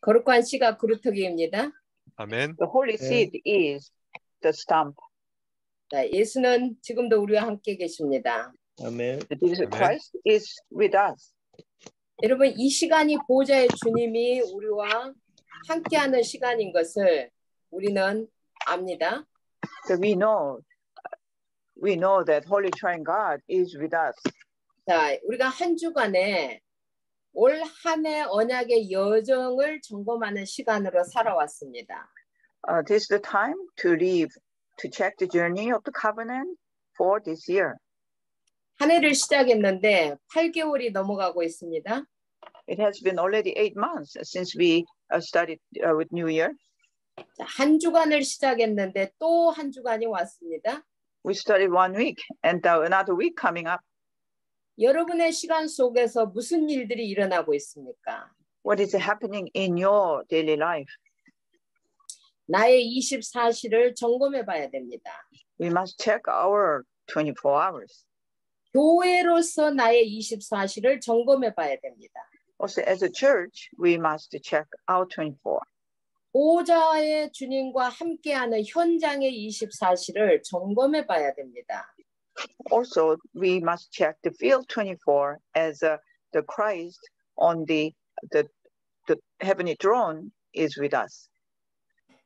거룩한 씨가 그루터기입니다. 아멘. The holy seed is the stump. 자, 예수는 지금도 우리와 함께 계십니다. 아멘. Jesus Christ is with us. 여러분, 이 시간이 보좌의 주님이 우리와 함께하는 시간인 것을 우리는 압니다. So we know that Holy Triune God is with us. 자, 우리가 한 주간에 올 한 해 언약의 여정을 점검하는 시간으로 살아왔습니다. This is the time to check the journey of the covenant for this year. 한 해를 시작했는데 8개월이 넘어가고 있습니다. It has been already 8 months since we started with New Year. 자, 한 주간을 시작했는데 또 한 주간이 왔습니다. We started 1 week and another week coming up. 여러분의 시간 속에서 무슨 일들이 일어나고 있습니까? What is happening in your daily life? 나의 24시를 점검해 봐야 됩니다. We must check our 24 hours. 교회로서 나의 24시를 점검해 봐야 됩니다. Also, as a church, we must check our 24. 보좌의 주님과 함께하는 현장의 24시를 점검해 봐야 됩니다. Also, we must check the field 24 as the Christ on the heavenly throne is with us.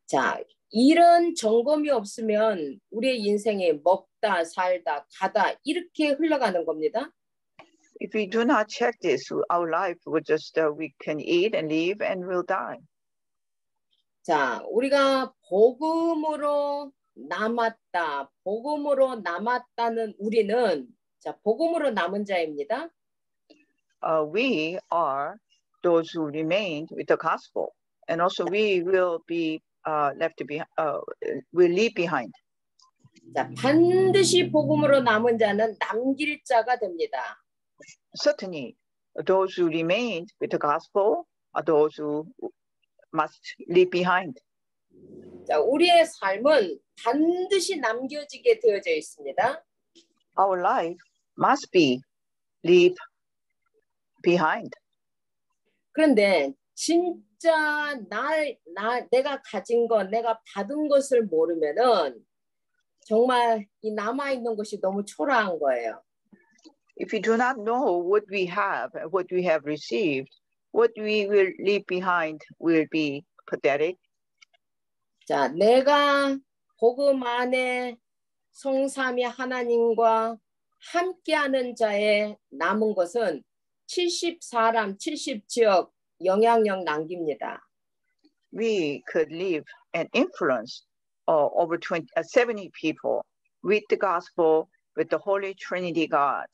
자, 이런 점검이 없으면 우리의 인생이 먹다, 살다, 가다 이렇게 흘러가는 겁니다. If we do not check this, our life will just we can eat and live and will die. 자, 우리가 복음으로 남았다는 우리는 자, 복음으로 남은 자입니다. We are those who remained with the gospel, and also we will be left behind. Will leave behind. 자, 반드시 복음으로 남은 자는 남길 자가 됩니다. Certainly, those who remained with the gospel are those who must leave behind. 자, 우리의 삶은 반드시 남겨지게 되어져 있습니다. Our life must be leave behind. 그런데 진짜 내가 가진 것, 내가 받은 것을 모르면은 정말 이 남아 있는 것이 너무 초라한 거예요. If we do not know what we have received, what we will leave behind will be pathetic. 자, 내가 복음 안에 성삼위 하나님과 함께하는 자의 남은 것은 70사람, 70지역 영향력 남깁니다. We could leave an influence over 70 people with the gospel, with the Holy Trinity God.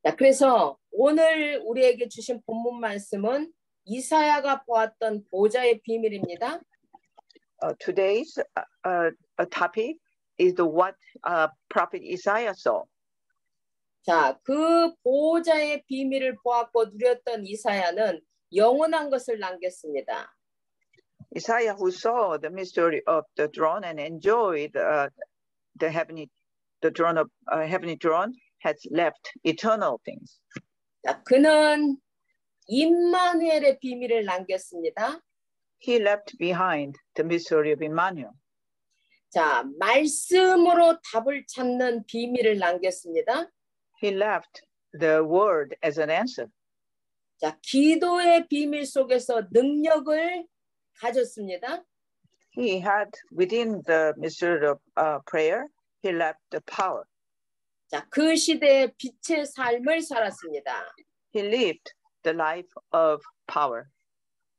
자, 그래서 오늘 우리에게 주신 본문 말씀은 이사야가 보았던 보좌의 비밀입니다. Today's topic is what prophet Isaiah saw. 자, 그 보좌의 비밀을 보았고 누렸던 이사야는 영원한 것을 남겼습니다. Isaiah, who saw the mystery of the throne and enjoyed the heavenly throne, has left eternal things. 자, 그는 임마누엘의 비밀을 남겼습니다. He left behind the mystery of Emmanuel. 자, 말씀으로 답을 찾는 비밀을 남겼습니다. He left the word as an answer. 자, 기도의 비밀 속에서 능력을 가졌습니다. He had within the mystery of prayer, he left the power. 자, 그 시대의 빛의 삶을 살았습니다. He lived the life of power.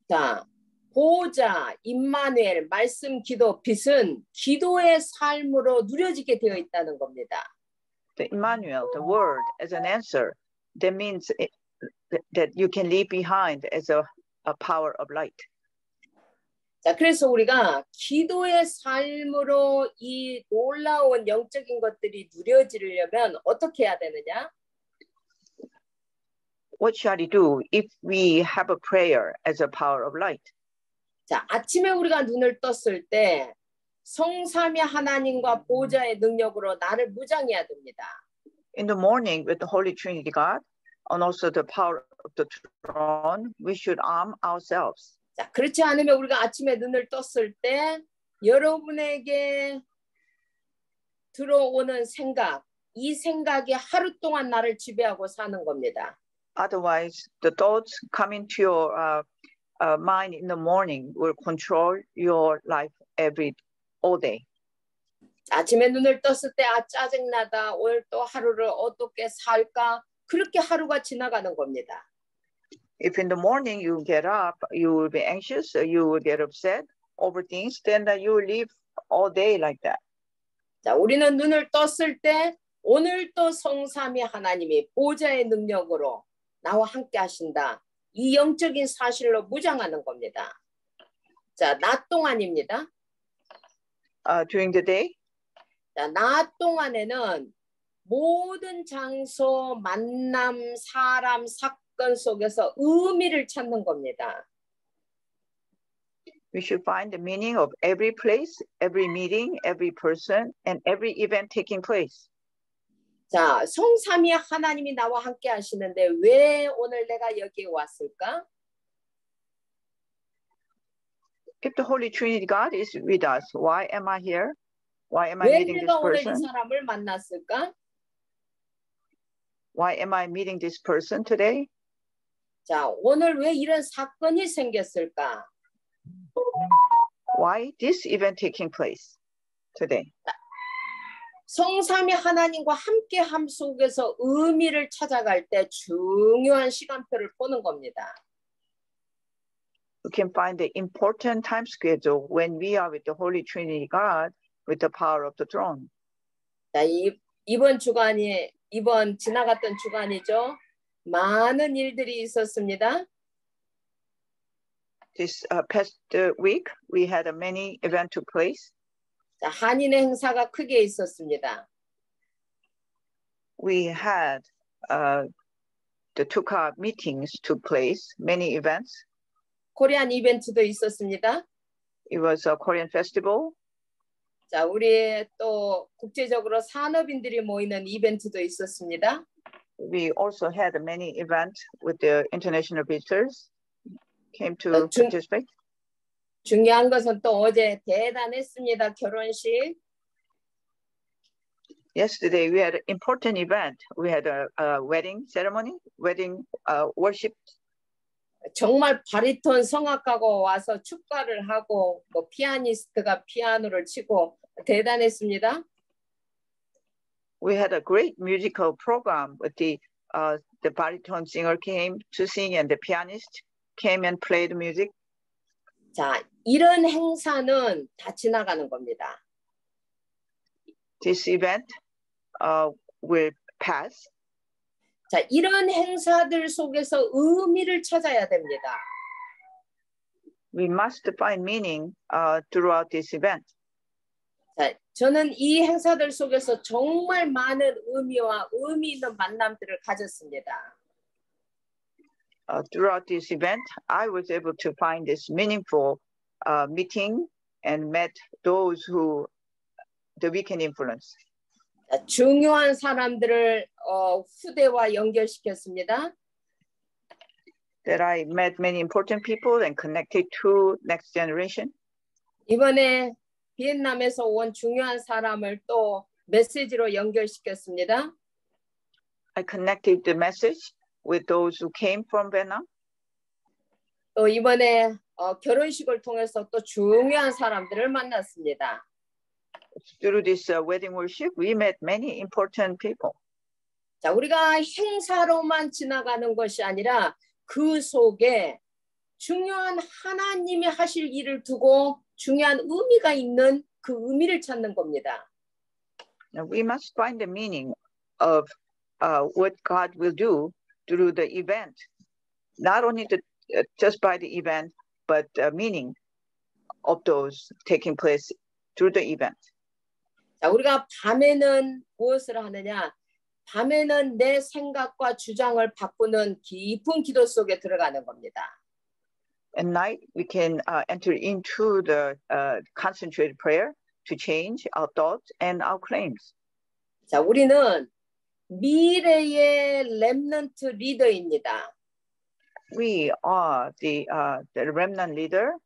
자, 보좌, 임마누엘, 말씀, 기도, 빛은 기도의 삶으로 누려지게 되어 있다는 겁니다. The Emmanuel, the word as an answer, that means that you can leave behind as a power of light. 자, 그래서 우리가 기도의 삶으로 이 놀라운 영적인 것들이 누려지려면 어떻게 해야 되느냐? What shall we do if we have a prayer as a power of light? 자, 아침에 우리가 눈을 떴을 때 성삼위 하나님과 보좌의 능력으로 나를 무장해야 됩니다. In the morning with the Holy Trinity God, and also the power of the throne, we should arm ourselves. 자, 그렇지 않으면 우리가 아침에 눈을 떴을 때 여러분에게 들어오는 생각, 이 생각이 하루 동안 나를 지배하고 사는 겁니다. Otherwise, the thoughts coming to your mind in the morning will control your life all day. 아침에 눈을 떴을 때 아 짜증나다. 오늘 또 하루를 어떻게 살까? 그렇게 하루가 지나가는 겁니다. If in the morning you get up, you will be anxious, you will get upset over things, then you will live all day like that. 자, 우리는 눈을 떴을 때 오늘 또 성삼위 하나님이 보좌의 능력으로 나와 함께 하신다. 이 영적인 사실로 무장하는 겁니다. 자, 낮 동안입니다. During the day? 자, 낮 동안에는 모든 장소, 만남, 사람, 사건 속에서 의미를 찾는 겁니다. We should find the meaning of every place, every meeting, every person, and every event taking place. 자, 성삼위 하나님이 나와 함께 하시는데 왜 오늘 내가 여기에 왔을까? If the Holy Trinity God is with us, why am I here? Why am I 왜 meeting this 내가 오늘 이 person? 사람을 만났을까? Why am I meeting this person today? 자, 오늘 왜 이런 사건이 생겼을까? Why this event taking place today? 성삼위 하나님과 함께함 속에서 의미를 찾아갈 때 중요한 시간표를 보는 겁니다. We can find the important time schedule when we are with the Holy Trinity God with the power of the throne. 자, 이번 주간이 이번 지나갔던 주간이죠. 많은 일들이 있었습니다. This past week, we had many events took place. 자, 한인의 행사가 크게 있었습니다. We had the Tukha meetings took place, many events. 코리안 이벤트도 있었습니다. It was a Korean festival. 자, 우리 또 국제적으로 산업인들이 모이는 이벤트도 있었습니다. We also had many events with the international visitors came to participate. 중요한 것은 또 어제 대단했습니다. 결혼식. Yesterday we had an important event. We had a wedding ceremony, wedding worship. 정말 바리톤 성악가가 와서 축가를 하고 뭐 피아니스트가 피아노를 치고 대단했습니다. We had a great musical program with the baritone singer came to sing and the pianist came and played music. 자, 이런 행사는 다 지나가는 겁니다. This event will pass. 자, 이런 행사들 속에서 의미를 찾아야 됩니다. We must find meaning throughout this event. 자, 저는 이 행사들 속에서 정말 많은 의미와 의미 있는 만남들을 가졌습니다. Throughout this event, I was able to find this meaningful meeting and met those who we can influence. 자, 중요한 사람들을 후대와 연결시켰습니다. That I met many important people and connected to next generation. 이번에 비엔남에서 온 중요한 사람을 또 메시지로 연결시켰습니다. I connected the message with those who came from Vietnam. 또 이번에 결혼식을 통해서 또 중요한 사람들을 만났습니다. Through this wedding worship, we met many important people. 자, 우리가 행사로만 지나가는 것이 아니라 그 속에 중요한 하나님이 하실 일을 두고 중요한 의미가 있는 그 의미를 찾는 겁니다. Now we must find the meaning of what God will do through the event, not only just by the event, but meaning of those taking place through the event. 자, 우리가 밤에는 무엇을 하느냐? 밤에는 내 생각과 주장을 바꾸는 깊은 기도 속에 들어가는 겁니다. At night, we can enter into the concentrated prayer to change our thoughts and our claims. 자, 우리는 미래의 렘넌트 리더입니다. We are the remnant leader.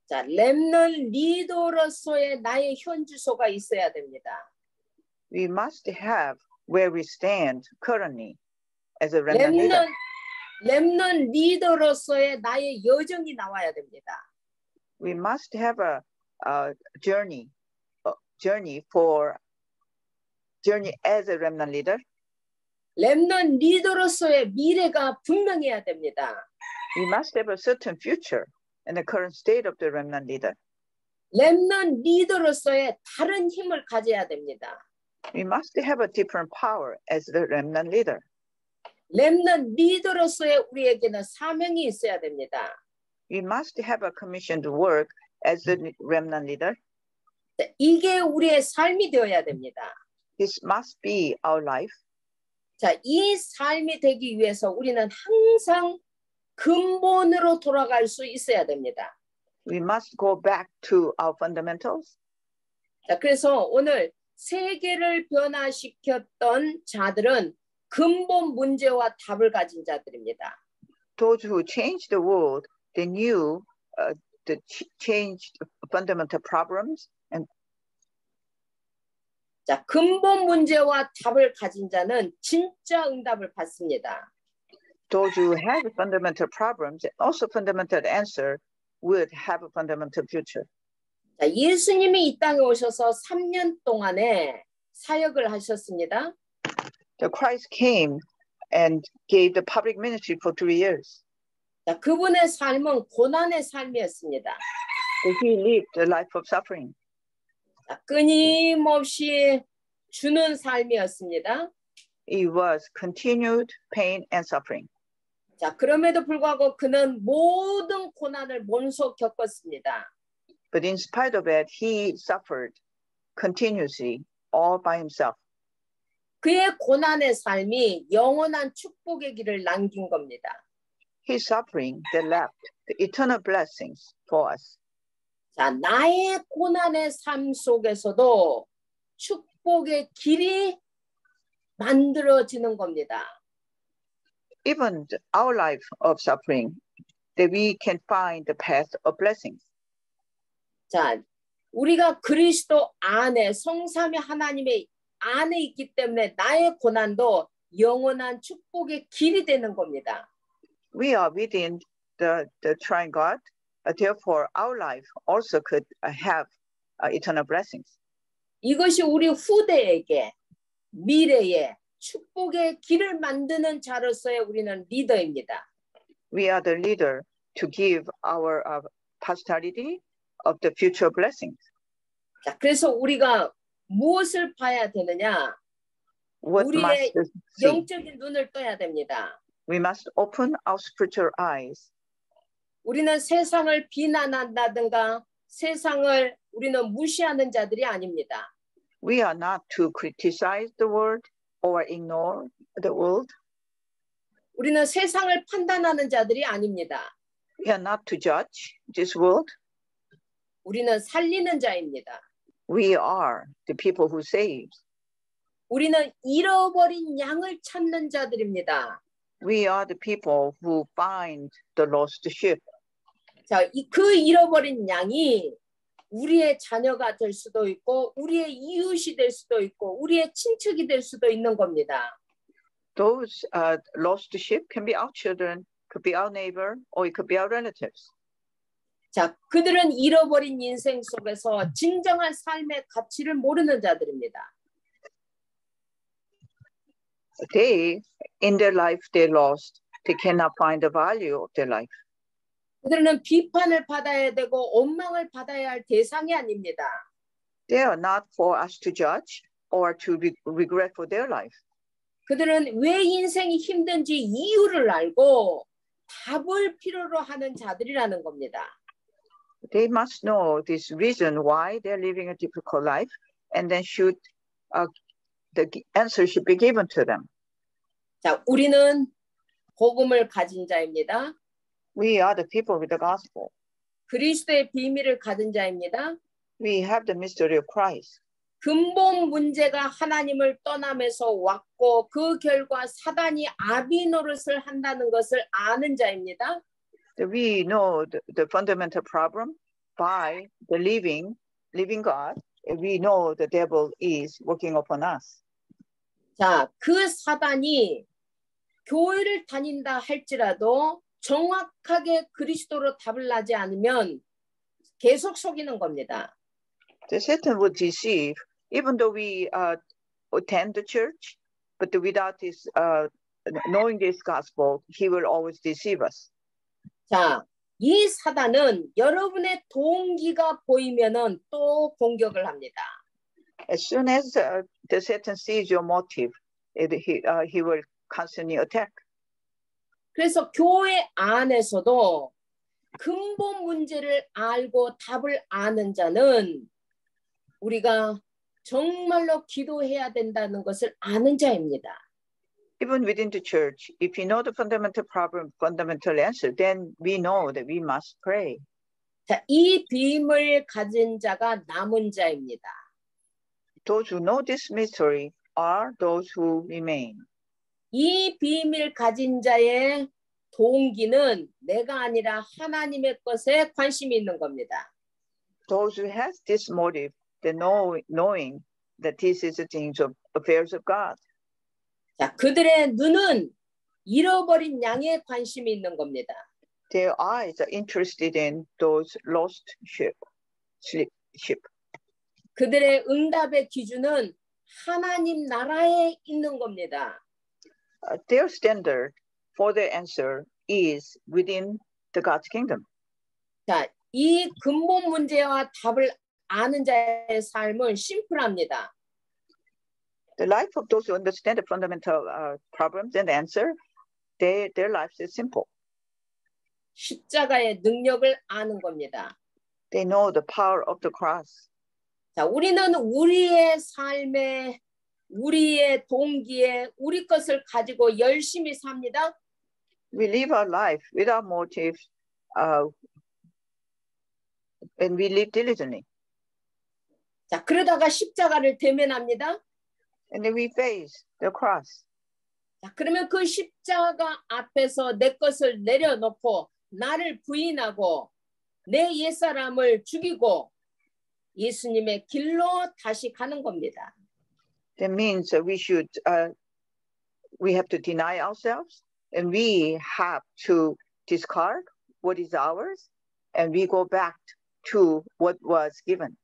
자, 렘넌트 리더로서의 나의 현주소가 있어야 됩니다. We must have where we stand currently as a remnant leader. 렘넌트 리더로서의 나의 여정이 나와야 됩니다. We must have a journey as a remnant leader. 렘넌트 리더로서의 미래가 분명해야 됩니다. We must have a certain future in the current state of the remnant leader. 렘넌트 리더로서의 다른 힘을 가져야 됩니다. We must have a different power as the remnant leader. 렘넌트 리더로서의 우리에게는 사명이 있어야 됩니다. We must have a commissioned work as the remnant leader. 이게 우리의 삶이 되어야 됩니다. This must be our life. 자, 이 삶이 되기 위해서 우리는 항상 근본으로 돌아갈 수 있어야 됩니다. We must go back to our fundamentals. 자, 그래서 오늘 세계를 변화시켰던 자들은 근본 문제와 답을 가진 자들입니다. Those who changed the world, they knew the changed fundamental problems. And 자, 근본 문제와 답을 가진 자는 진짜 응답을 받습니다. those who have fundamental problems and also fundamental answer would have a fundamental future. 자, 예수님이 이 땅에 오셔서 3년 동안에 사역을 하셨습니다. The Christ came and gave the public ministry for 3 years. 자, 그분의 삶은 고난의 삶이었습니다. He lived a life of suffering. 자, 끊임없이 주는 삶이었습니다. It was continued pain and suffering. 자, 그럼에도 불구하고 그는 모든 고난을 몸소 겪었습니다. But in spite of that, he suffered continuously all by himself. 그의 고난의 삶이 영원한 축복의 길을 남긴 겁니다. His suffering that left the eternal blessings for us. 자, 나의 고난의 삶 속에서도 축복의 길이 만들어지는 겁니다. Even our life of suffering, that we can find the path of blessings. 자, 우리가 그리스도 안에 성삼위 하나님의 안에 있기 때문에 나의 고난도 영원한 축복의 길이 되는 겁니다. We are within the triune God, therefore our life also could have eternal blessings. 이것이 우리 후대에게 미래에 축복의 길을 만드는 자로서의 우리는 리더입니다. We are the leader to give our posterity of the future blessings. 자, 그래서 우리가 무엇을 봐야 되느냐? What 우리의 must we see? 영적인 눈을 떠야 됩니다. We must open our spiritual eyes. 우리는 세상을 비난한다든가 세상을 우리는 무시하는 자들이 아닙니다. We are not to criticize the world or ignore the world. 우리는 세상을 판단하는 자들이 아닙니다. We are not to judge this world. 우리는 살리는 자입니다. We are the people who save. 우리는 잃어버린 양을 찾는 자들입니다. We are the people who find the lost sheep. 자, 그 잃어버린 양이 우리의 자녀가 될 수도 있고 우리의 이웃이 될 수도 있고 우리의 친척이 될 수도 있는 겁니다. Those lost sheep can be our children, could be our neighbor, or it could be our relatives. 자, 그들은 잃어버린 인생 속에서 진정한 삶의 가치를 모르는 자들입니다. They, in their life, they lost. They cannot find the value of their life. 그들은 비판을 받아야 되고 원망을 받아야 할 대상이 아닙니다. They are not for us to judge or to regret for their life. 그들은 왜 인생이 힘든지 이유를 알고 답을 필요로 하는 자들이라는 겁니다. They must know this reason why they're living a difficult life, and then the answer should be given to them. 자, 우리는 복음을 가진 자입니다. We are the people with the gospel. 그리스도의 비밀을 가진 자입니다. We have the mystery of Christ. 근본 문제가 하나님을 떠나면서 왔고 그 결과 사단이 아비 노릇을 한다는 것을 아는 자입니다. We know the fundamental problem by the living God. We know the devil is working upon us. 자, 그 사단이 교회를 다닌다 할지라도 정확하게 그리스도로 답을 나지 않으면 계속 속이는 겁니다. The Satan would deceive, even though we attend the church, but without this knowing this gospel, he will always deceive us. 자, 이 사단은 여러분의 동기가 보이면은 또 공격을 합니다. As soon as the Satan sees your motive, he will constantly attack. 그래서 교회 안에서도 근본 문제를 알고 답을 아는 자는 우리가 정말로 기도해야 된다는 것을 아는 자입니다. Even within the church, if you know the fundamental problem, fundamental answer, then we know that we must pray. 자, 이 빔을 가진 자가 남은 자입니다. Those who know this mystery are those who remain. 이 비밀 가진 자의 동기는 내가 아니라 하나님의 것에 관심이 있는 겁니다. Those who has this motive, the knowing that this is the things of affairs of God. 자, 그들의 눈은 잃어버린 양에 관심이 있는 겁니다. Their eyes are interested in those lost sheep. 그들의 응답의 기준은 하나님 나라에 있는 겁니다. Their standard for the answer is within the God's kingdom. 자, 이 근본 문제와 답을 아는 자의 삶은 심플합니다. The life of those who understand the fundamental problems and answer, their lives is simple. 십자가의 능력을 아는 겁니다. They know the power of the cross. 자, 우리는 우리의 삶에, 우리의 동기에, 우리 것을 가지고 열심히 삽니다. We live our life without motive, and we live diligently. 자, 그러다가 십자가를 대면합니다. And then we face the cross. 자, 그러면 그 십자가 앞에서 내 것을 내려놓고 나를 부인하고 내 옛사람을 죽이고 예수님의 길로 다시 가는 겁니다. That means that we have to deny ourselves, and we have to discard what is ours, and we go back to what was given.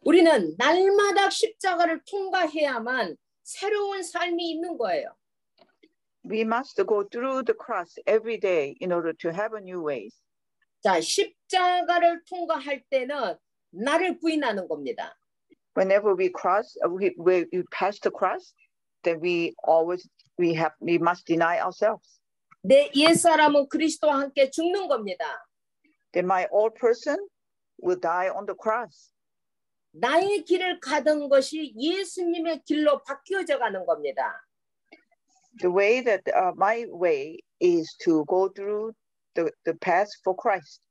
우리는 날마다 십자가를 통과해야만 새로운 삶이 있는 거예요. We must go through the cross every day in order to have a new ways. 자, 십자가를 통과할 때는 나를 부인하는 겁니다. Whenever we pass the cross, then we must deny ourselves. 내 옛사람은 그리스도와 함께 죽는 겁니다. Then my old person will die on the cross. 나의 길을 가던 것이 예수님의 길로 바뀌어져 가는 겁니다. The way that my way is to go through the path for Christ.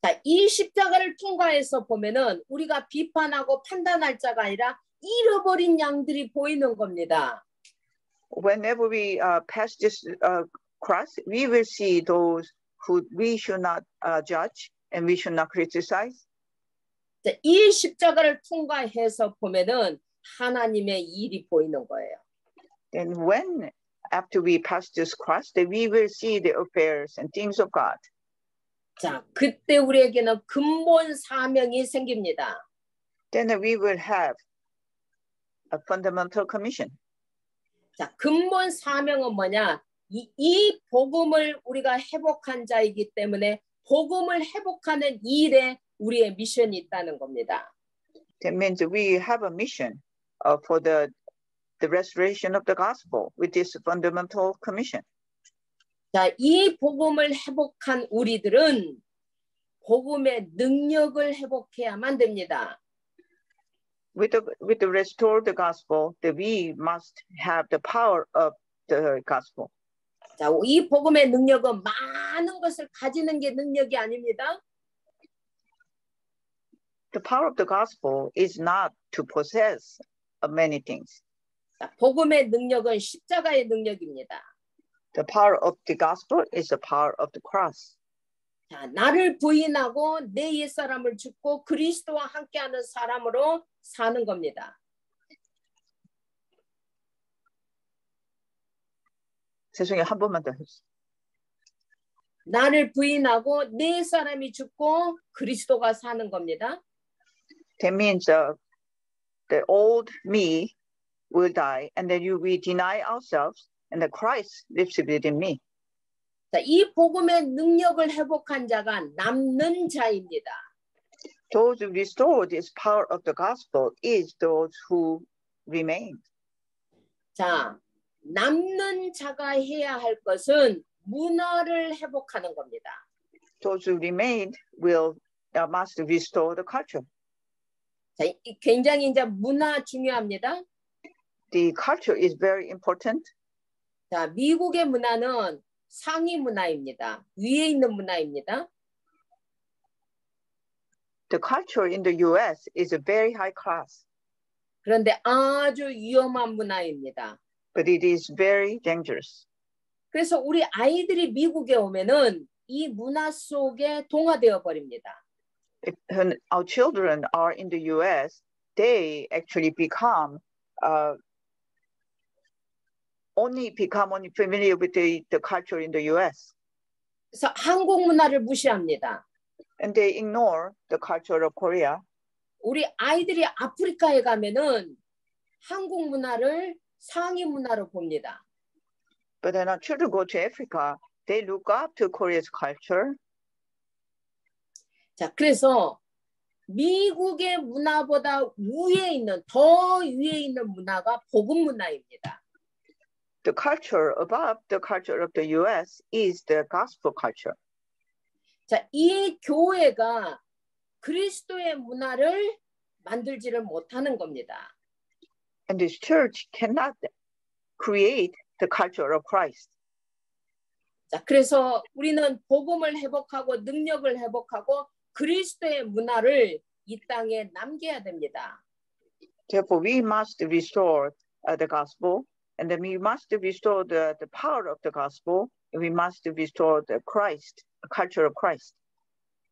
자, 이 십자가를 통과해서 보면은 우리가 비판하고 판단할 자가 아니라 잃어버린 양들이 보이는 겁니다. Whenever we pass this cross, we will see those who we should not judge and we should not criticize. 자, 이 십자가를 통과해서 보면은 하나님의 일이 보이는 거예요. And when after we pass this cross, then we will see the affairs and things of God. 자, 그때 우리에게는 근본 사명이 생깁니다. Then we will have a fundamental commission. 자, 근본 사명은 뭐냐? 이 복음을 우리가 회복한 자이기 때문에 복음을 회복하는 일에 우리의 미션이 있다는 겁니다. That means we have a mission for the restoration of the gospel with this fundamental commission. 자, 이 복음을 회복한 우리들은 복음의 능력을 회복해야만 됩니다. With the restore the gospel, that we must have the power of the gospel. 자, 이 복음의 능력은 많은 것을 가지는 게 능력이 아닙니다. The power of the gospel is not to possess many things. 자, 복음의 능력은 십자가의 능력입니다. The power of the gospel is the power of the cross. 자, 나를 부인하고 내 옛사람을 죽고 그리스도와 함께하는 사람으로 사는 겁니다. 죄송해요. 한 번만 더 해주세요. 나를 부인하고 내 사람이 죽고 그리스도가 사는 겁니다. That means the old me will die, and then we deny ourselves, and the Christ lives within me. 자, 이 복음의 능력을 회복한 자가 남는 자입니다. Those who restore this power of the gospel is those who remain. 자, 남는 자가 해야 할 것은 문화를 회복하는 겁니다. Those who remain must restore the culture. 자, 굉장히 이제 문화 중요합니다. The culture is very important. 자, 미국의 문화는 상위 문화입니다. 위에 있는 문화입니다. The culture in the U.S. is a very high class. 그런데 아주 위험한 문화입니다. But it is very dangerous. 그래서 우리 아이들이 미국에 오면은 이 문화 속에 동화되어 버립니다. When our children are in the U.S., they actually only familiar with the culture in the U.S. 그래서 한국 문화를 무시합니다. And they ignore the culture of Korea. 우리 아이들이 아프리카에 가면은 한국 문화를 상위 문화로 봅니다. But when our children go to Africa, they look up to Korea's culture. 자, 그래서 미국의 문화보다 더 위에 있는 문화가 복음 문화입니다. The culture above the culture of the U.S. is the gospel culture. 자, 이 교회가 그리스도의 문화를 만들지를 못하는 겁니다. And this church cannot create the culture of Christ. 자, 그래서 우리는 복음을 회복하고 능력을 회복하고 그리스도의 문화를 이 땅에 남겨야 됩니다. Therefore, we must restore the gospel, and then we must restore the power of the gospel, and we must restore the culture of Christ.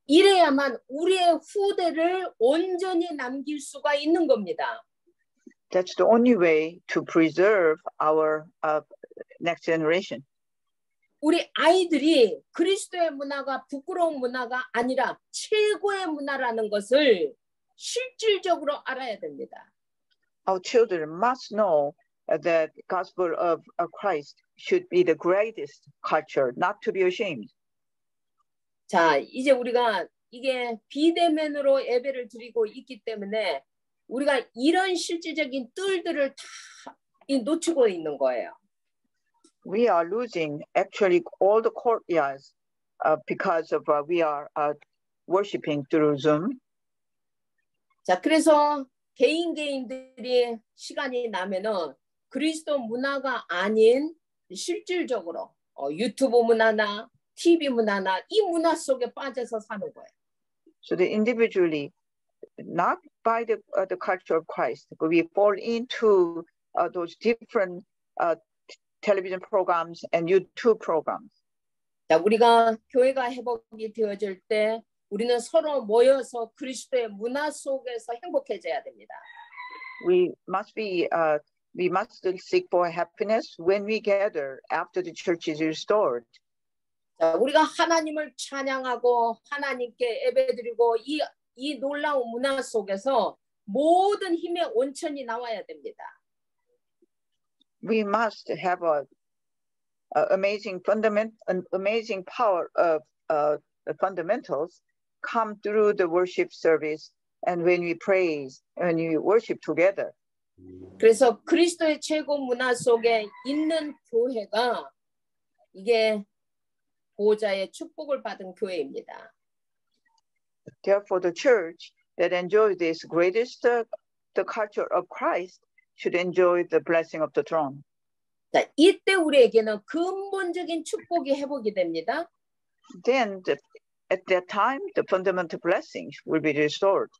이래야만 우리의 후대를 온전히 남길 수가 있는 겁니다. That's the only way to preserve our next generation. 우리 아이들이 그리스도의 문화가 부끄러운 문화가 아니라 최고의 문화라는 것을 실질적으로 알아야 됩니다. Our children must know that the gospel of Christ should be the greatest culture, not to be ashamed. 자, 이제 우리가 이게 비대면으로 예배를 드리고 있기 때문에 우리가 이런 실질적인 뜰들을 다 놓치고 있는 거예요. We are losing actually all the courtyards because of we are worshiping through Zoom. 자, 그래서 개인들이 시간이 나면은 그리스도 문화가 아닌 실질적으로 유튜브 문화나 TV 문화나 이 문화 속에 빠져서 사는 거예요. So that individually, not by the culture of Christ, but we fall into those different television programs and YouTube programs. 자, 우리가 교회가 회복이 되어질 때 우리는 서로 모여서 그리스도의 문화 속에서 행복해져야 됩니다. We must seek for happiness when we gather after the church is restored. 자, 우리가 하나님을 찬양하고 하나님께 예배드리고 이 놀라운 문화 속에서 모든 힘의 온천이 나와야 됩니다. We must have an amazing power of the fundamentals come through the worship service and when we praise, when we worship together. 그래서 그리스도의 최고 문화 속에 있는 교회가 이게 보호자의 축복을 받은 교회입니다. Therefore, the church that enjoys this the culture of Christ should enjoy the blessing of the throne. 자, 이때 우리에게는 근본적인 축복이 회복이 됩니다. Then, at that time, the fundamental blessings will be restored.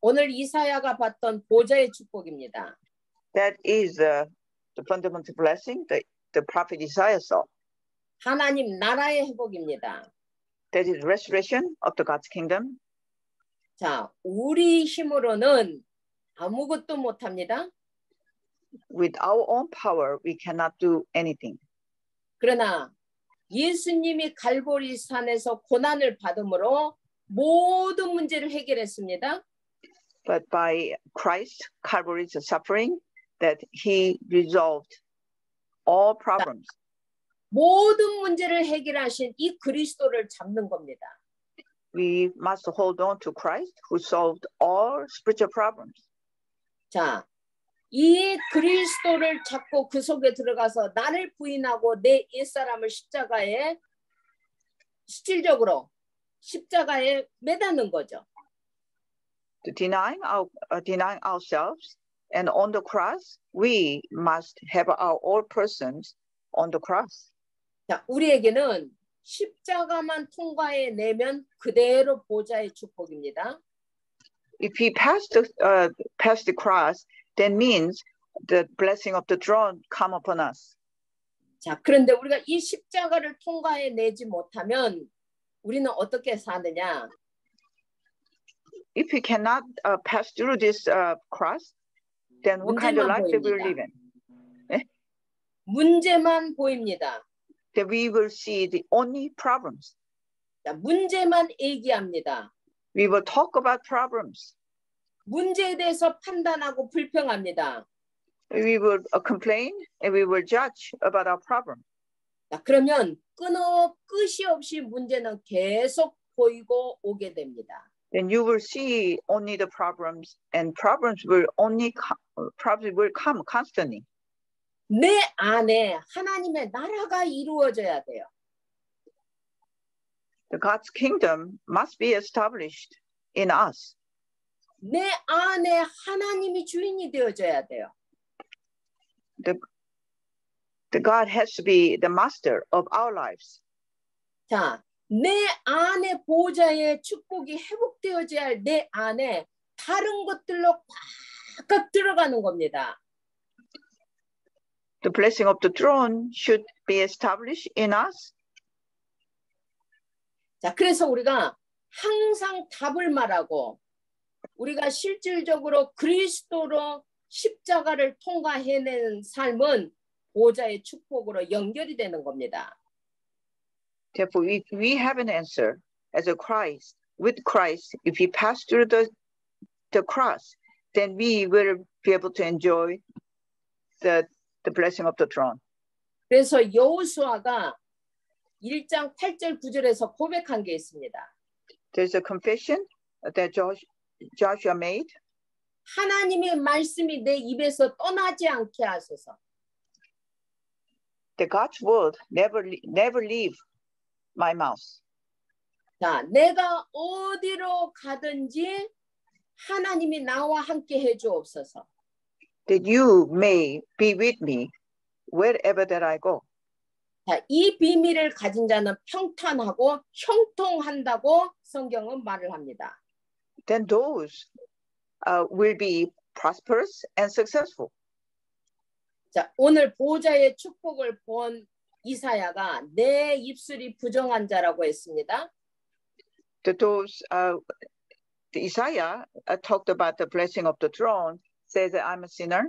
오늘 이사야가 받던 보좌의 축복입니다. That is the fundamental blessing the prophet Isaiah saw. 하나님 나라의 회복입니다. That is restoration of the God's kingdom. 자, 우리 힘으로는 아무것도 못합니다. With our own power, we cannot do anything. 그러나 예수님이 갈보리 산에서 고난을 받음으로 모든 문제를 해결했습니다. But by Christ, Calvary's suffering, that he resolved all problems. 모든 문제를 해결하신 이 그리스도를 잡는 겁니다. We must hold on to Christ who solved all spiritual problems. 자, 이 그리스도를 잡고 그 속에 들어가서 나를 부인하고 내 옛사람을 십자가에 실질적으로 십자가에 매다는 거죠. To denying ourselves and on the cross, we must have our all persons on the cross. 자, 우리에게는 십자가만 통과해내면 그대로 보좌의 축복입니다. If we pass the cross, that means the blessing of the throne come upon us. 자, 그런데 우리가 이 십자가를 통과해내지 못하면 우리는 어떻게 사느냐? If we cannot pass through this cross, then what kind of life that we're living? 문제만 보입니다. That we will see the only problems. 자, 문제만 얘기합니다. We will talk about problems. 문제에 대해서 판단하고 불평합니다. We will complain and we will judge about our problem. 자, 그러면 끝이 없이 문제는 계속 보이고 오게 됩니다. Then you will see only the problems, and problems will come constantly. 내 안에 하나님의 나라가 이루어져야 돼요. The God's kingdom must be established in us. 내 안에 하나님이 주인이 되어져야 돼요. The God has to be the master of our lives. 자, 내 안에 보좌의 축복이 회복되어져야 할 내 안에 다른 것들로 꽉꽉 들어가는 겁니다. The blessing of the throne should be established in us. 자, 그래서 우리가 항상 답을 말하고 우리가 실질적으로 그리스도로 십자가를 통과해내는 삶은 보좌의 축복으로 연결이 되는 겁니다. Therefore, if we have an answer as a Christ, with Christ, if we pass through the cross, then we will be able to enjoy the blessing of the throne. 그래서 여호수아가 1장 8절 9절에서 고백한 게 있습니다. There's a confession that Joshua made. 하나님의 말씀이 내 입에서 떠나지 않게 하소서. The God's word never leave my mouth. 자, 내가 어디로 가든지 하나님이 나와 함께 해주옵소서. That you may be with me wherever that I go. 자, 이 비밀을 가진 자는 평탄하고 형통한다고 성경은 말을 합니다. Then those will be prosperous and successful. 자, 오늘 보좌의 축복을 본 이사야가 내 입술이 부정한 자라고 했습니다. Those Isaiah talked about the blessing of the throne, says that I'm a sinner.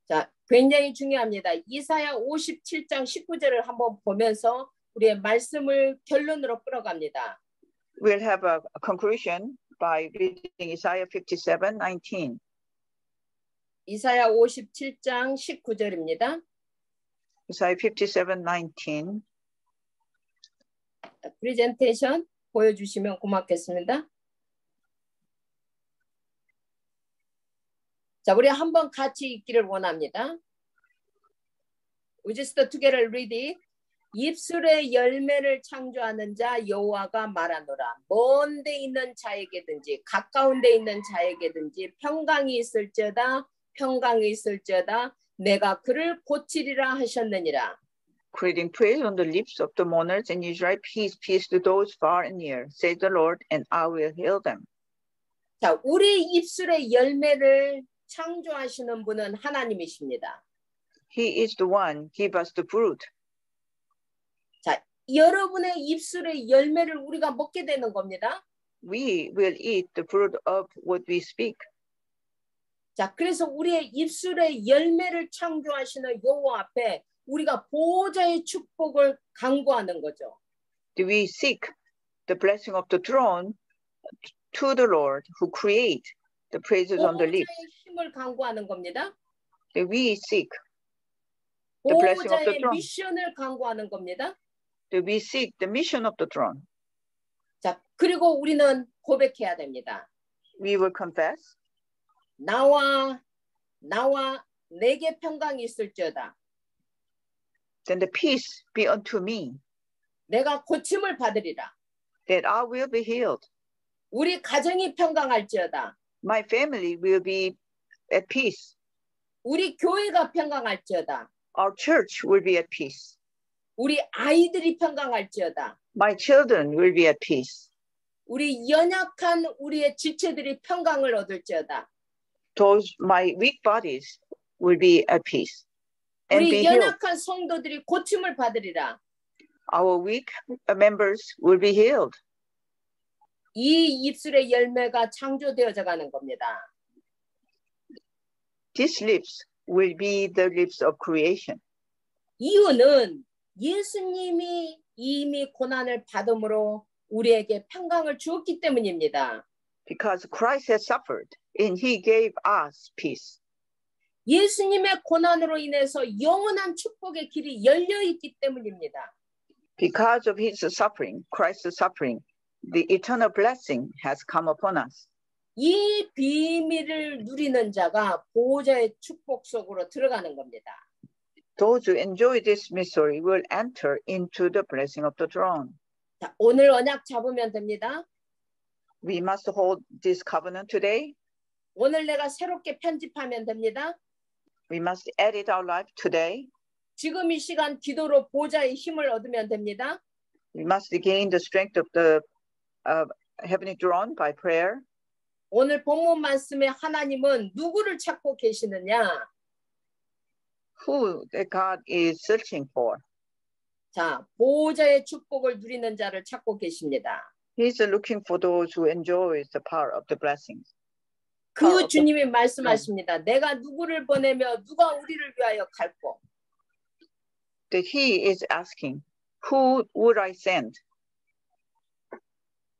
자, 굉장히 중요합니다. 이사야 57장 19절을 한번 보면서 우리의 말씀을 결론으로 끌어갑니다. We'll have a conclusion by reading Isaiah 57:19. 이사야 57장 19절입니다. Isaiah 57:19. 프레젠테이션 보여주시면 고맙겠습니다. 자, 우리 한번 같이 읽기를 원합니다. We just together read it. 입술의 열매를 창조하는 자 여호와가 말하노라. 먼 데 있는 자에게든지 가까운 데 있는 자에게든지 평강이 있을지어다 내가 그를 고치리라 하셨느니라. Creating praise on the lips of the mourners in Israel, peace to those far and near, says the Lord, and I will heal them. 자, 우리 입술의 열매를 창조하시는 분은 하나님이십니다. He is the one give us the fruit. 자, 여러분의 입술의 열매를 우리가 먹게 되는 겁니다. We will eat the fruit of what we speak. 자, 그래서 우리의 입술의 열매를 창조하시는 여호와 앞에 우리가 보호자의 축복을 간구하는 거죠. Do we seek the blessing of the throne to the Lord who create the praises on the lips? 보호자의 힘을 간구하는 겁니다. Do we seek the blessing of the 보호자의 throne? 미션을 간구하는 겁니다. Do we seek the mission of the throne? 자, 그리고 우리는 고백해야 됩니다. We will confess. 나와 내게 평강이 있을지어다. Then the peace be unto me, 내가 고침을 받으리라. that I will be healed. 우리 가정이 평강할지어다. My family will be at peace. 우리 교회가 평강할지어다. Our church will be at peace. 우리 아이들이 평강할지어다. My children will be at peace. 우리 연약한 우리의 지체들이 평강을 얻을지어다. Those my weak bodies will be at peace and be 우리 healed. 연약한 성도들이 고침을 받으리라. Our weak members will be healed. 이 입술의 열매가 창조되어져 가는 겁니다. These lips will be the lips of creation. 이유는 예수님이 이미 고난을 받음으로 우리에게 평강을 주었기 때문입니다. Because Christ has suffered and he gave us peace. 예수님의 고난으로 인해서 영원한 축복의 길이 열려 있기 때문입니다. Because of his suffering, Christ's suffering, the eternal blessing has come upon us. 이 비밀을 누리는 자가 보호자의 축복 속으로 들어가는 겁니다. Those who enjoy this mystery will enter into the blessing of the throne. 자, 오늘 언약 잡으면 됩니다. We must hold this covenant today. 오늘 내가 새롭게 편집하면 됩니다. We must edit our life today. 지금 이 시간 기도로 보호자의 힘을 얻으면 됩니다. We must gain the strength of the heavenly throne by prayer. 오늘 본문 말씀에 하나님은 누구를 찾고 계시느냐? Who that God is searching for. 자, 보호자의 축복을 누리는 자를 찾고 계십니다. He's looking for those who enjoy the power of the blessings. 그 주님이 말씀하십니다. 내가 누구를 보내며 누가 우리를 위하여 갈고. That he is asking, who would I send?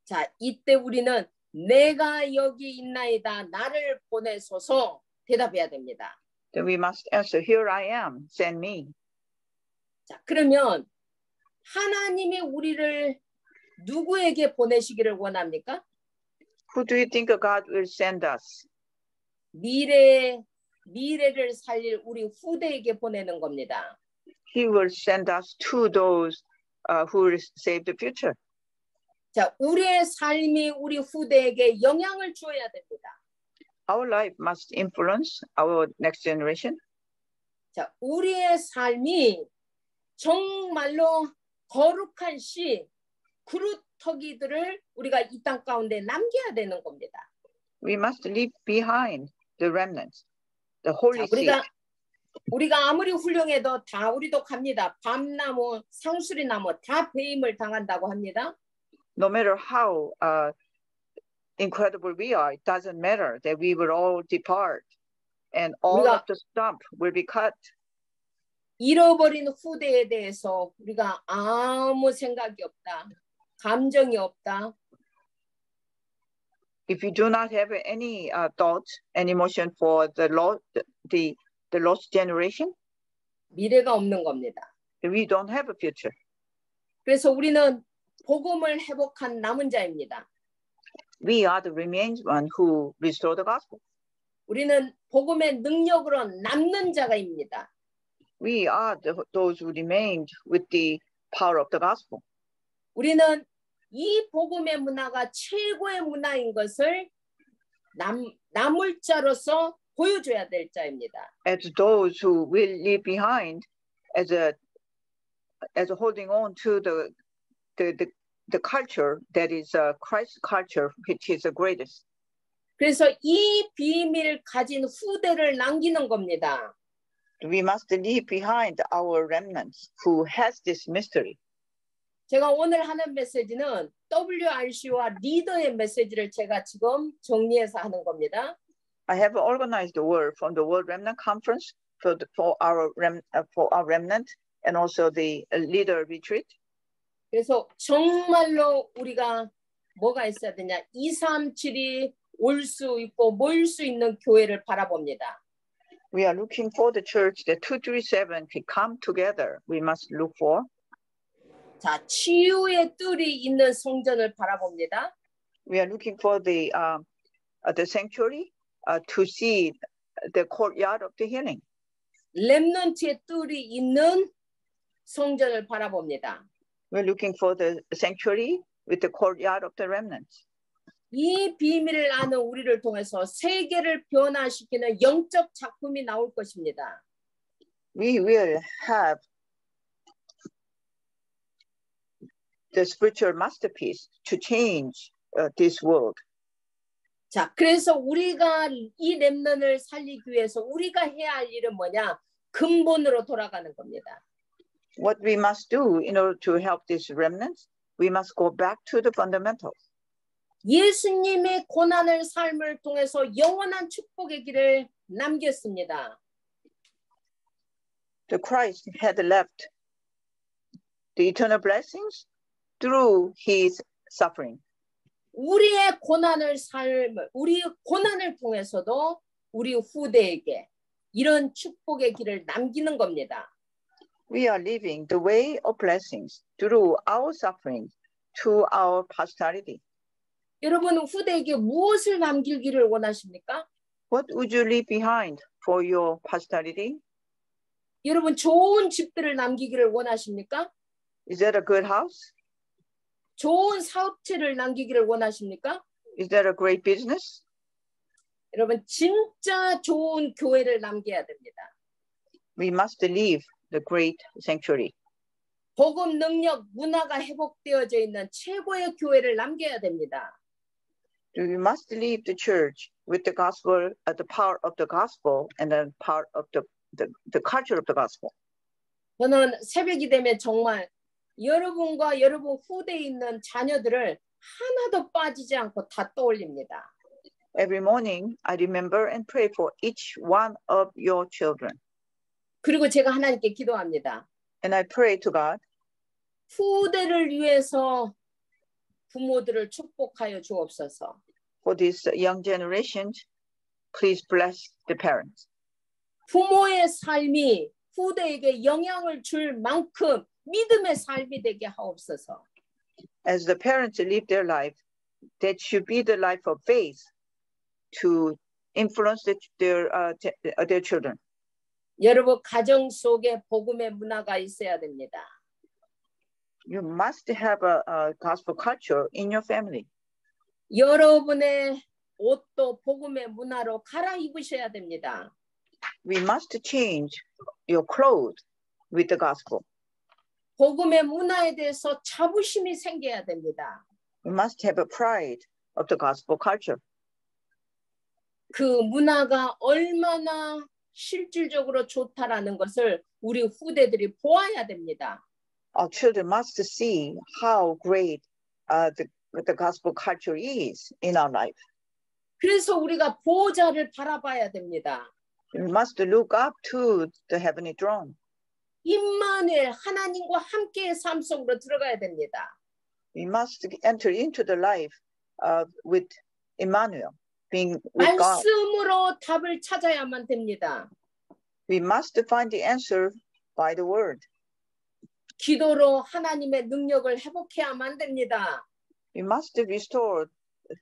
자, 이때 우리는 내가 여기 있나이다. 나를 보내소서 대답해야 됩니다. Then we must answer, here I am, send me. 자, 그러면 하나님이 우리를 누구에게 보내시기를 원합니까? Who do you think God will send us? 미래를 살릴 우리 후대에게 보내는 겁니다. He will send us to those who will save the future. 자, 우리의 삶이 우리 후대에게 영향을 주어야 됩니다. Our life must influence our next generation. 자, 우리의 삶이 정말로 거룩한 씨, 그루터기들을 우리가 이 땅 가운데 남겨야 되는 겁니다. We must leave behind the remnants, the holy seed. 우리가 아무리 훌륭해도 다 우리도 갑니다. 밤나무, 상수리나무 다 배임을 당한다고 합니다. No matter how incredible we are, it doesn't matter that we will all depart and all of the stump will be cut. 잃어버린 후대에 대해서 우리가 아무 생각이 없다. 감정이 없다. If you do not have any thought and emotion for the lost generation, 미래가 없는 겁니다. we don't have a future. 그래서 우리는 복음을 회복한 남은 자입니다. We are the remains one who restore the gospel. 우리는 복음의 능력으로 남는 자가입니다. We are those who remained with the power of the gospel. 우리는 이 복음의 문화가 최고의 문화인 것을 남을 자로서 보여줘야 될 자입니다. As those who will leave behind, as holding on to the culture that is Christ's culture, which is the greatest. 그래서 이 비밀을 가진 후대를 남기는 겁니다. We must leave behind our remnants who has this mystery. 제가 오늘 하는 메시지는 WRC와 리더의 메시지를 제가 지금 정리해서 하는 겁니다. I have organized the word from the World Remnant Conference for our remnant and also the leader retreat. 그래서 정말로 우리가 뭐가 있어야 되냐? 237이 올 수 있고 모일 수 있는 교회를 바라봅니다. We are looking for the church that 237 can come together. We must look for. 자, 치유의 뜰이 있는 성전을 바라봅니다. We are looking for the sanctuary to see the courtyard of the healing. 렘넌트의 뜰이 있는 성전을 바라봅니다. We're looking for the sanctuary with the courtyard of the remnants. 이 비밀을 아는 우리를 통해서 세계를 변화시키는 영적 작품이 나올 것입니다. We will have the spiritual masterpiece to change this world. 자, 그래서 우리가 이 렘넌을 살리기 위해서 우리가 해야 할 일은 뭐냐? 근본으로 돌아가는 겁니다. What we must do in order to help these remnants, we must go back to the fundamentals. 예수님의 고난을 삶을 통해서 영원한 축복의 길을 남겼습니다. The Christ had left the eternal blessings through his suffering. 우리의 우리의 고난을 통해서도 우리 후대에게 이런 축복의 길을 남기는 겁니다. We are living the way of blessings through our suffering to our posterity. 여러분 후대에게 무엇을 남기기를 원하십니까? What would you leave behind for your posterity? 여러분 좋은 집들을 남기기를 원하십니까? Is that a good house? 좋은 사업체를 남기기를 원하십니까? Is that a great business? 여러분 진짜 좋은 교회를 남겨야 됩니다. We must leave the great sanctuary. 복음 능력 문화가 회복되어져 있는 최고의 교회를 남겨야 됩니다. We must leave the church with the gospel, the power of the gospel, and the power of the culture of the gospel. 저는 새벽이 되면 정말 여러분과 여러분 후대에 있는 자녀들을 하나도 빠지지 않고 다 떠올립니다. Every morning, I remember and pray for each one of your children. 그리고 제가 하나님께 기도합니다. And I pray to God. 후대를 위해서 부모들을 축복하여 주옵소서. For this young generation, please bless the parents. 부모의 삶이 후대에게 영향을 줄 만큼 믿음의 삶이 되게 하옵소서. As the parents live their life, that should be the life of faith to influence their children. 여러분 가정 속에 복음의 문화가 있어야 됩니다. You must have a gospel culture in your family. 여러분의 옷도 복음의 문화로 갈아입으셔야 됩니다. We must change your clothes with the gospel. 복음의 문화에 대해서 자부심이 생겨야 됩니다. We must have a pride of the gospel culture. 그 문화가 얼마나 실질적으로 좋다라는 것을 우리 후대들이 보아야 됩니다. Our children must see how great the gospel culture is in our life. 그래서 우리가 보호자를 바라봐야 됩니다. We must look up to the heavenly throne. 임마누엘 하나님과 함께의 삶 속으로 들어가야 됩니다. We must enter into the life with Emmanuel, being with God. 말씀으로 답을 찾아야만 됩니다. We must find the answer by the word. 기도로 하나님의 능력을 회복해야만 됩니다. We must restore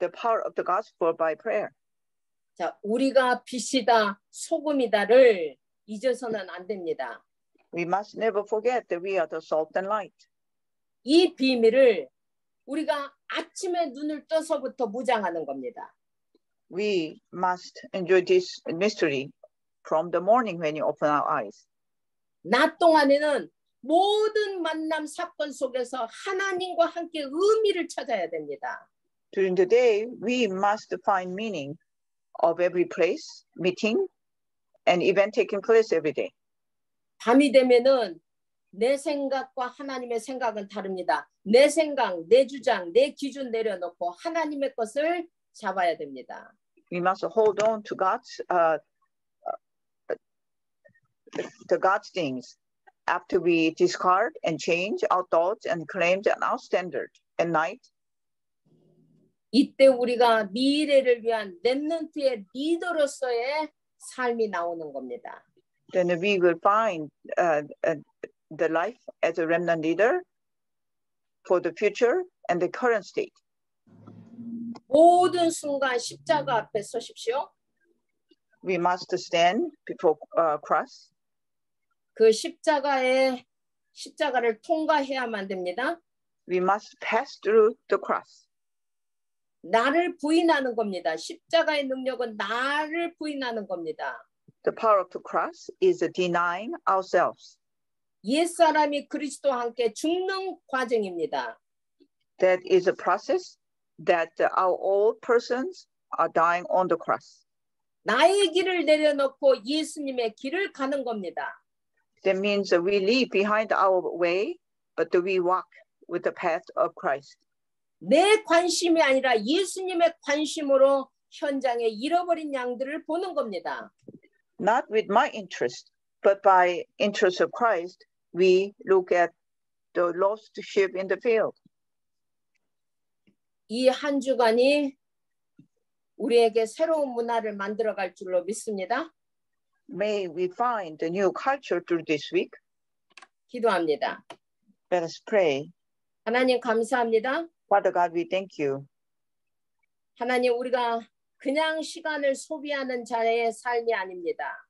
the power of the gospel by prayer. 자, 우리가 빛이다, 소금이다를 잊어서는 안 됩니다. We must never forget that we are the salt and light. 이 비밀을 우리가 아침에 눈을 떠서부터 무장하는 겁니다. We must enjoy this mystery from the morning when you open our eyes. 낮 동안에는 모든 만남 사건 속에서 하나님과 함께 의미를 찾아야 됩니다. During the day, we must find meaning of every place, meeting, and event taking place every day. 밤이 되면은 내 생각과 하나님의 생각은 다릅니다. 내 생각, 내 주장, 내 기준 내려놓고 하나님의 것을 잡아야 됩니다. We must hold on to God's things after we discard and change our thoughts and claims and our standard at night. 이때 우리가 미래를 위한 렘넌트의 리더로서의 삶이 나오는 겁니다. Then we will find the life as a remnant leader for the future and the current state. 모든 순간 십자가 앞에 서십시오. We must stand before cross. 그 십자가를 통과해야만 됩니다. We must pass through the cross. 나를 부인하는 겁니다. 십자가의 능력은 나를 부인하는 겁니다. The power of the cross is denying ourselves. 옛사람이 그리스도와 함께 죽는 과정입니다. That is a process that our old persons are dying on the cross. 나의 길을 내려놓고 예수님의 길을 가는 겁니다. That means that we leave behind our way, but we walk with the path of Christ. 내 관심이 아니라 예수님의 관심으로 현장에 잃어버린 양들을 보는 겁니다. Not with my interest, but by interest of Christ, we look at the lost sheep in the field. 이 한 주간이 우리에게 새로운 문화를 만들어갈 줄로 믿습니다. May we find a new culture through this week. 기도합니다. Let us pray. 하나님 감사합니다. Father God, we thank you. 하나님 우리가 그냥 시간을 소비하는 자의 삶이 아닙니다.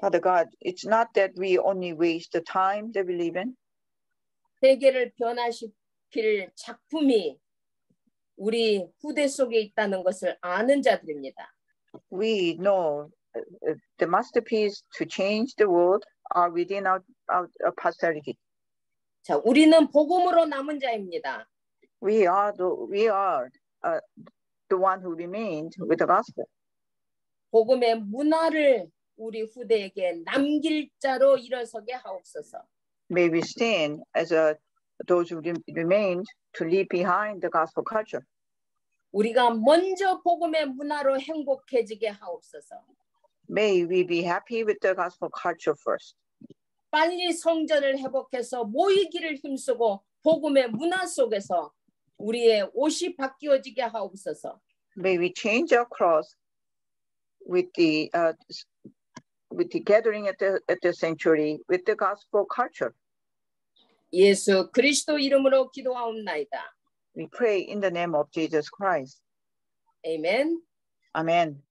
Father God, it's not that we only waste the time that we live in. 세계를 변화시킬 작품이 우리 후대 속에 있다는 것을 아는 자들입니다. We know the masterpiece to change the world are within our posterity. 자, 우리는 복음으로 남은 자입니다. We are the one who remained with the gospel. 복음의 문화를 우리 후대에게 남길 자로 일어서게 하옵소서. May we stand as those who remained to leave behind the gospel culture. 우리가 먼저 복음의 문화로 행복해지게 하옵소서. May we be happy with the gospel culture first. 빨리 성전을 회복해서 모이기를 힘쓰고 복음의 문화 속에서 우리의 옷이 바뀌어지게 하옵소서. May we change our cross with the gathering at the sanctuary with the gospel culture. 예수 그리스도 이름으로 기도하옵나이다. We pray in the name of Jesus Christ. 아멘. Amen.